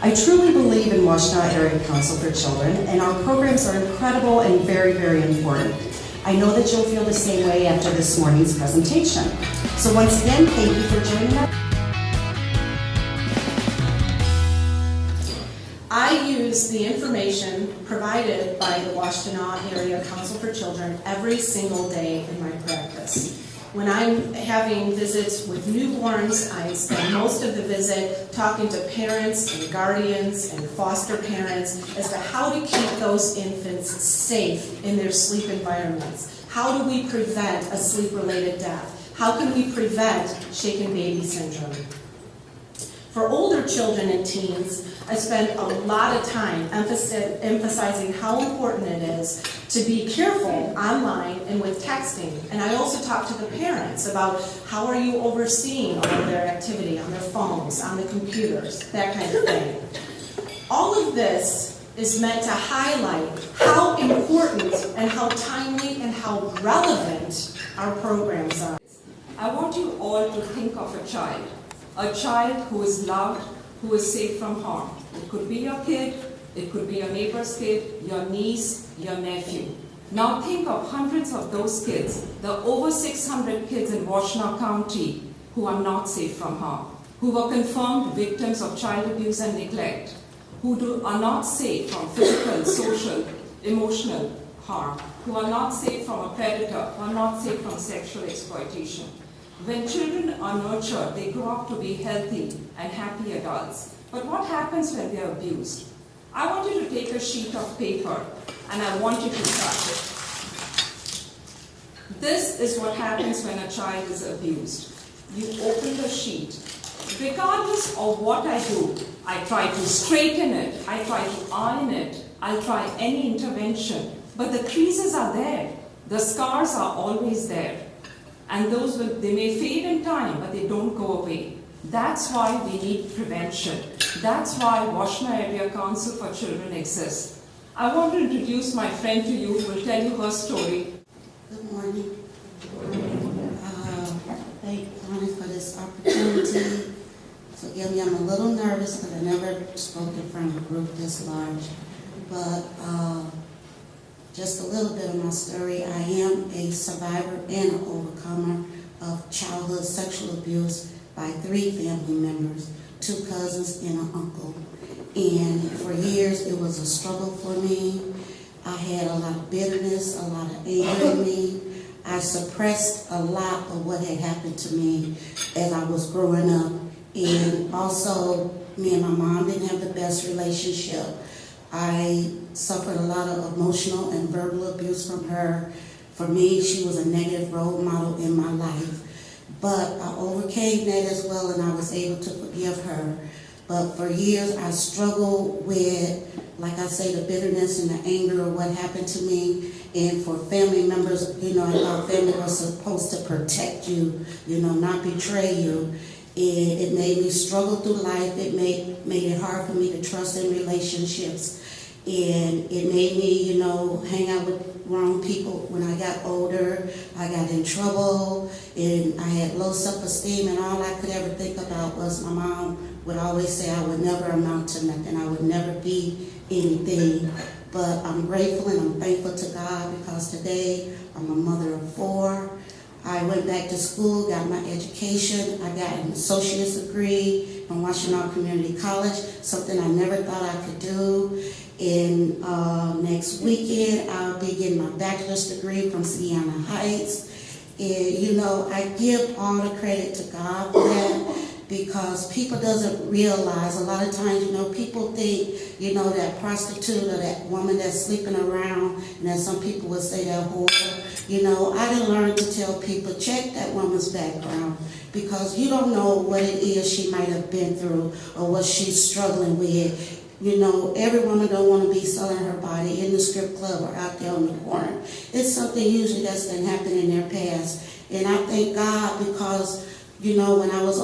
I truly believe in Washtenaw Area Council for Children, and our programs are incredible and very, very important. I know that you'll feel the same way after this morning's presentation. So once again, thank you for joining us. I use the information provided by the Washtenaw Area Council for Children every single day in my practice. When I'm having visits with newborns, I spend most of the visit talking to parents and guardians and foster parents as to how to keep those infants safe in their sleep environments. How do we prevent a sleep-related death? How can we prevent shaken baby syndrome? For older children and teens, I spend a lot of time emphasizing how important it is to be careful online and with texting. And I also talk to the parents about how are you overseeing all of their activity on their phones, on the computers, that kind of thing. All of this is meant to highlight how important and how timely and how relevant our programs are. I want you all to think of a child who is loved, who is safe from harm. It could be your kid, it could be your neighbor's kid, your niece, your nephew. Now think of hundreds of those kids, the over 600 kids in Washtenaw County who are not safe from harm, who were confirmed victims of child abuse and neglect, who are not safe from physical, social, emotional harm, who are not safe from a predator, who are not safe from sexual exploitation. When children are nurtured, they grow up to be healthy and happy adults. But what happens when they are abused? I want you to take a sheet of paper and I want you to touch it. This is what happens when a child is abused. You open the sheet. Regardless of what I do, I try to straighten it, I try to iron it, I'll try any intervention. But the creases are there. The scars are always there. And they may fade in time, but they don't go away. That's why we need prevention. That's why Washtenaw Area Council for Children exists. I want to introduce my friend to you who will tell you her story. Good morning. Thank you for this opportunity. Forgive me, I'm a little nervous because I never spoke in front of a group this large. But just a little bit of my story. I am a survivor and an overcomer of childhood sexual abuse by 3 family members, 2 cousins and an uncle. And for years it was a struggle for me. I had a lot of bitterness, a lot of anger in me. I suppressed a lot of what had happened to me as I was growing up. And also, me and my mom didn't have the best relationship. I suffered a lot of emotional and verbal abuse from her. For me, she was a negative role model in my life. But I overcame that as well, and I was able to forgive her. But for years, I struggled with, like I say, the bitterness and the anger of what happened to me. And for family members, I thought family was supposed to protect you, not betray you. And it made me struggle through life. It made it hard for me to trust in relationships. And it made me, hang out with wrong people. When I got older, I got in trouble, and I had low self-esteem, and all I could ever think about was my mom would always say I would never amount to nothing. I would never be anything. But I'm grateful and I'm thankful to God because today I'm a mother of 4. I went back to school, got my education. I got an associate's degree from Washtenaw Community College, something I never thought I could do. And next weekend, I'll be getting my bachelor's degree from Sienna Heights. And, I give all the credit to God for that because people doesn't realize, a lot of times, people think, that prostitute or that woman that's sleeping around, and then some people would say that whore. I didn't learn to tell people, check that woman's background because you don't know what it is she might have been through or what she's struggling with. Every woman don't want to be selling her body in the strip club or out there on the corner. It's something usually that's been happening in their past. And I thank God because, when I was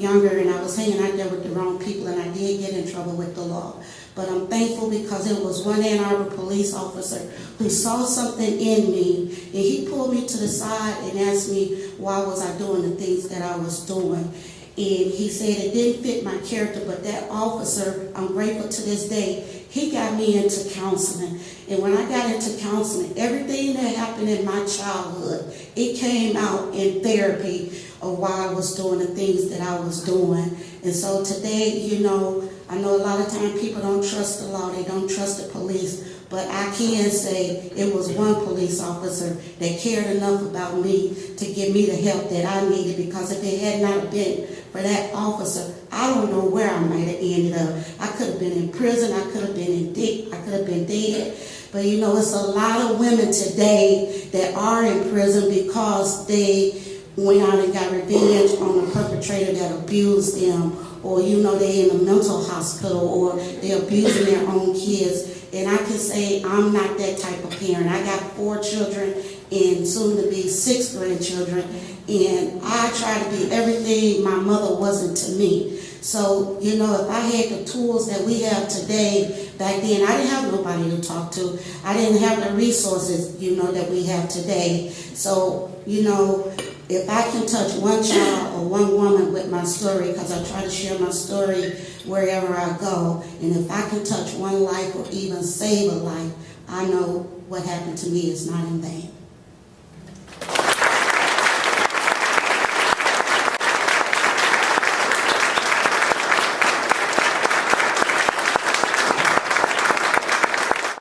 younger, and I was hanging out there with the wrong people, and I did get in trouble with the law. But I'm thankful because it was one Ann Arbor police officer who saw something in me, and he pulled me to the side and asked me why was I doing the things that I was doing. And he said it didn't fit my character, but that officer, I'm grateful to this day, he got me into counseling. And when I got into counseling, everything that happened in my childhood, it came out in therapy of why I was doing the things that I was doing. And so today, you know, I know a lot of times people don't trust the law, they don't trust the police, but I can say it was one police officer that cared enough about me to give me the help that I needed, because if it had not been for that officer, I don't know where I might have ended up. I could have been in prison, I could have been I could have been dead. But you know, it's a lot of women today that are in prison because they went out and got revenge on the perpetrator that abused them, or you know, they're in a mental hospital, or they're abusing their own kids. And I can say I'm not that type of parent. I got 4 children and soon to be 6 grandchildren, and I try to be everything my mother wasn't to me. So, you know, if I had the tools that we have today, back then I didn't have nobody to talk to. I didn't have the resources, you know, that we have today. So, you know, if I can touch one child or one woman with my story, because I try to share my story wherever I go, and if I can touch one life or even save a life, I know what happened to me is not in vain.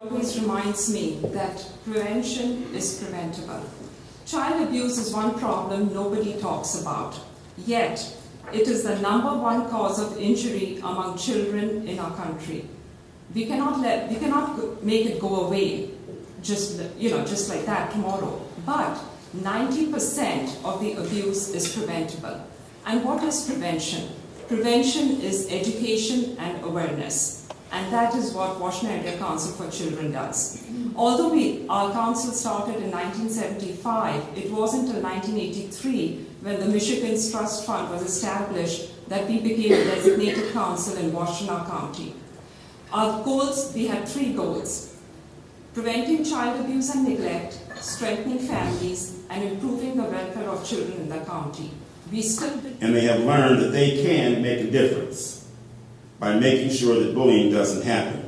Always reminds me that prevention is preventable. Child abuse is one problem nobody talks about, yet it is the #1 cause of injury among children in our country. We cannot make it go away just like that tomorrow. But 90% of the abuse is preventable. And what is prevention? Prevention is education and awareness. And that is what Washtenaw Area Council for Children does. Although our council started in 1975, it wasn't until 1983 when the Michigan's Trust Fund was established that we became a designated council in Washtenaw County. Our goals, we had 3 goals: preventing child abuse and neglect, strengthening families, and improving the welfare of children in the county. And they have learned that they can make a difference by making sure that bullying doesn't happen.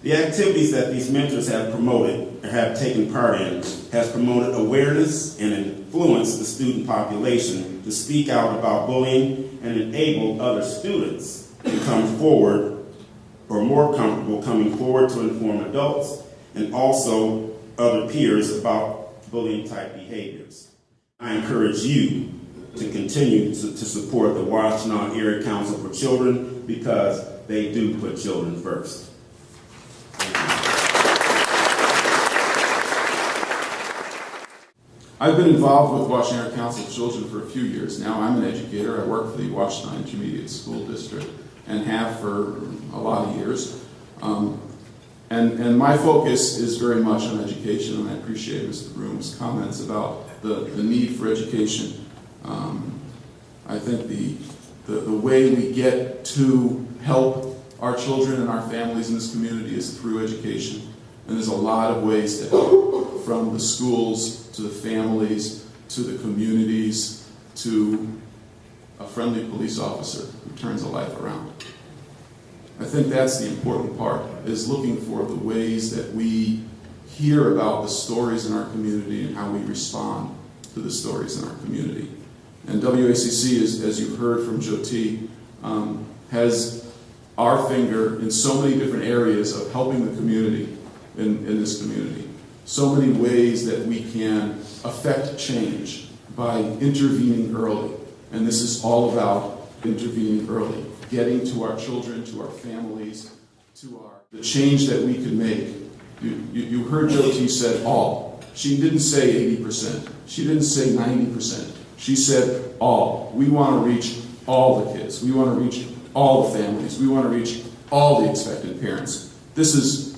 The activities that these mentors have promoted or have taken part in has promoted awareness and influenced the student population to speak out about bullying and enabled other students to come forward or more comfortable coming forward to inform adults and also other peers about bullying type behaviors. I encourage you to continue to support the Washtenaw Area Council for Children because they do put children first. I've been involved with Washtenaw Area Council for Children for a few years now. I'm an educator. I work for the Washtenaw Intermediate School District and have for a lot of years. And my focus is very much on education, and I appreciate Mr. Broom's comments about the need for education. I think the way we get to help our children and our families in this community is through education. And there's a lot of ways to help, from the schools to the families to the communities to a friendly police officer who turns a life around. I think that's the important part, is looking for the ways that we hear about the stories in our community and how we respond to the stories in our community. And WACC, as you've heard from Jyoti, has our finger in so many different areas of helping the community in this community. So many ways that we can affect change by intervening early. And this is all about intervening early, getting to our children, to our families, to the change that we can make. You heard Jyoti said all. She didn't say 80%. She didn't say 90%. She said all. We want to reach all the kids. We want to reach all the families. We want to reach all the expectant parents. This is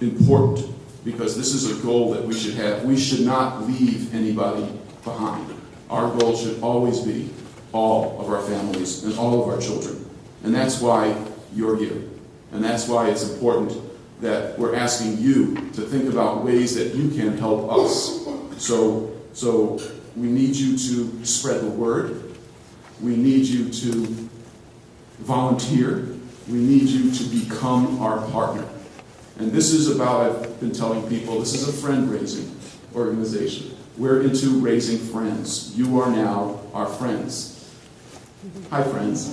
important because this is a goal that we should have. We should not leave anybody behind. Our goal should always be all of our families and all of our children. And that's why you're here. And that's why it's important that we're asking you to think about ways that you can help us. So we need you to spread the word. We need you to volunteer. We need you to become our partner. And this is about, I've been telling people, this is a friend-raising organization. We're into raising friends. You are now our friends. Hi, friends.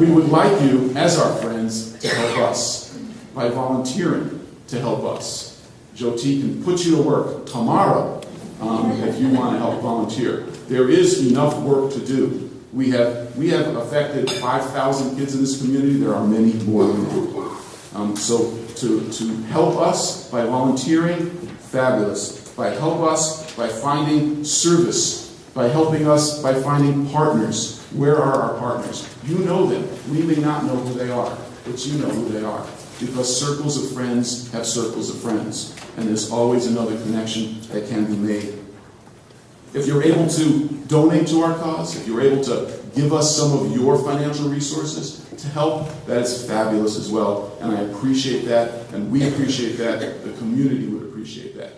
We would like you, as our friends, to help us by volunteering to help us. Jyoti can put you to work tomorrow if you want to help volunteer. There is enough work to do. We have affected 5,000 kids in this community. There are many more than that. So to help us by volunteering, fabulous. By help us by finding service, by helping us by finding partners. Where are our partners? You know them. We may not know who they are, but you know who they are. Because circles of friends have circles of friends. And there's always another connection that can be made. If you're able to donate to our cause, if you're able to give us some of your financial resources to help, that is fabulous as well. And I appreciate that, and we appreciate that. The community would appreciate that.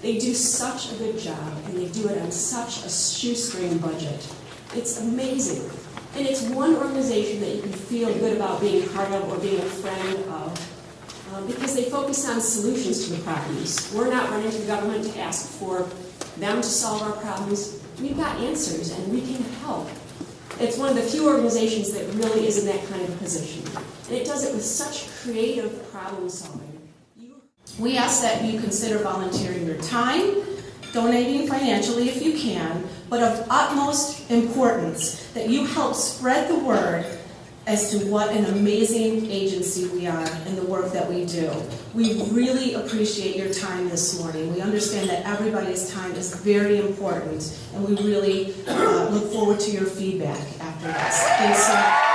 They do such a good job, and they do it on such a shoestring budget. It's amazing. And it's one organization that you can feel good about being part of or being a friend of, because they focus on solutions to the problems. We're not running to the government to ask for them to solve our problems. We've got answers, and we can help. It's one of the few organizations that really is in that kind of position. And it does it with such creative problem solving. We ask that you consider volunteering your time, donating financially if you can, but of utmost importance that you help spread the word as to what an amazing agency we are and the work that we do. We really appreciate your time this morning. We understand that everybody's time is very important, and we really look forward to your feedback after this. Thanks so much.